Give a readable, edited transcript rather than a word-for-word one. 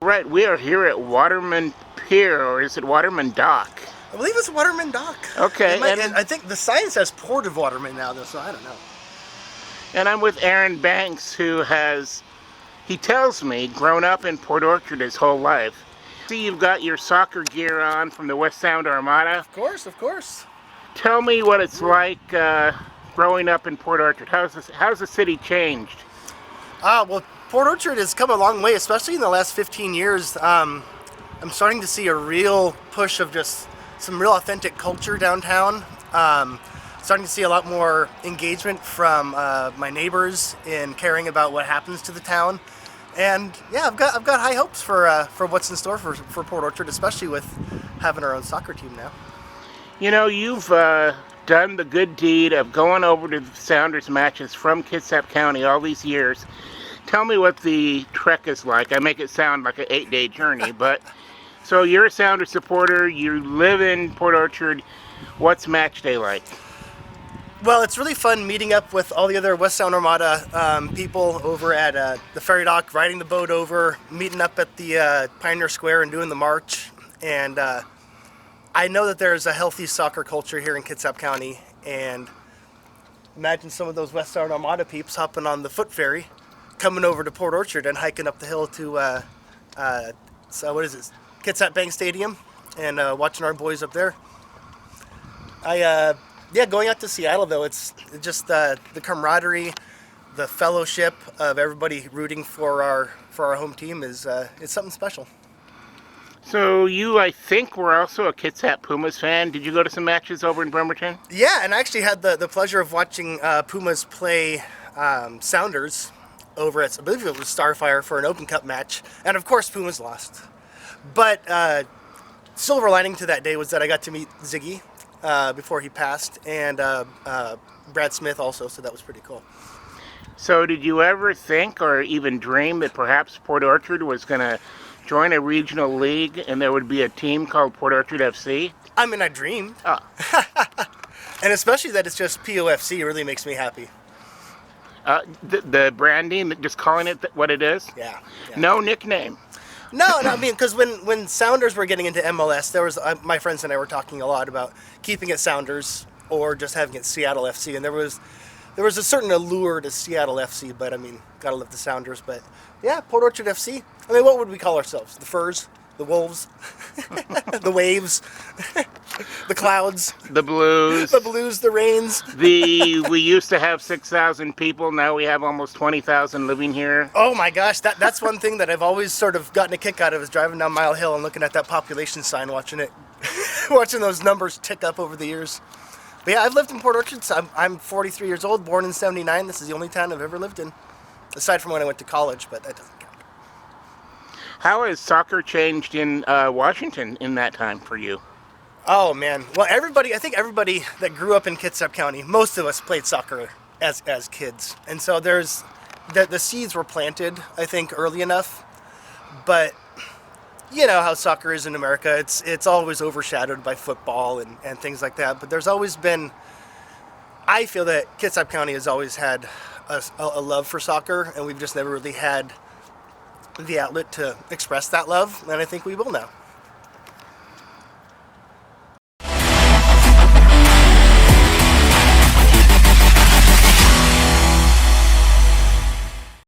Right, we are here at Waterman Pier, or is it Waterman Dock? I believe it's Waterman Dock. Okay, and I think the sign says Port of Waterman now, though, so I don't know. And I'm with Aaron Banks, who has, he tells me, grown up in Port Orchard his whole life. See, you've got your soccer gear on from the West Sound Armada. Of course, of course. Tell me what it's like growing up in Port Orchard. How's the city changed? Well, Port Orchard has come a long way, especially in the last 15 years. I'm starting to see a real push of just some real authentic culture downtown. Starting to see a lot more engagement from my neighbors in caring about what happens to the town. And yeah, I've got high hopes for what's in store for Port Orchard, especially with having our own soccer team now. You know, you've done the good deed of going over to the Sounders matches from Kitsap County all these years. Tell me what the trek is like. I make it sound like an 8-day journey, but so you're a Sounders supporter, you live in Port Orchard. What's match day like? Well, it's really fun meeting up with all the other West Sound Armada people over at the ferry dock, riding the boat over, meeting up at the Pioneer Square and doing the march. And I know that there's a healthy soccer culture here in Kitsap County, and imagine some of those West Sound Armada peeps hopping on the foot ferry, coming over to Port Orchard and hiking up the hill to, Kitsap Bank Stadium, and watching our boys up there. Going out to Seattle, though, it's just the camaraderie, the fellowship of everybody rooting for our home team is it's something special. So you, I think, were also a Kitsap Pumas fan. Did you go to some matches over in Bremerton? Yeah, and I actually had the pleasure of watching Pumas play Sounders over at, I believe it was Starfire, for an Open Cup match. And of course, Pumas lost. But silver lining to that day was that I got to meet Ziggy before he passed, and Brad Smith also, so that was pretty cool. So did you ever think or even dream that perhaps Port Orchard was going to join a regional league and there would be a team called Port Orchard FC? I mean, I dreamed. Oh. And especially that it's just POFC really makes me happy. The branding, just calling it what it is? Yeah. No nickname? No, I mean, because when Sounders were getting into MLS, there was my friends and I were talking a lot about keeping it Sounders or just having it Seattle FC, and there was a certain allure to Seattle FC, but I mean, gotta love the Sounders. But yeah, Port Orchard FC. I mean, what would we call ourselves? The Furs, the Wolves, the Waves, the Clouds, the Blues, the Rains. We used to have 6,000 people. Now we have almost 20,000 living here. Oh my gosh, that's one thing that I've always sort of gotten a kick out of, is driving down Mile Hill and looking at that population sign, watching those numbers tick up over the years. But yeah, I've lived in Port Orchard. So I'm 43 years old, born in '79. This is the only town I've ever lived in, aside from when I went to college, but that doesn't count. How has soccer changed in Washington in that time for you? Oh man, well I think everybody that grew up in Kitsap County, most of us played soccer as kids, and so there's the seeds were planted, I think, early enough. But you know how soccer is in America, it's always overshadowed by football and things like that. But there's always been, I feel that Kitsap County has always had a love for soccer, and we've just never really had the outlet to express that love, and I think we will now.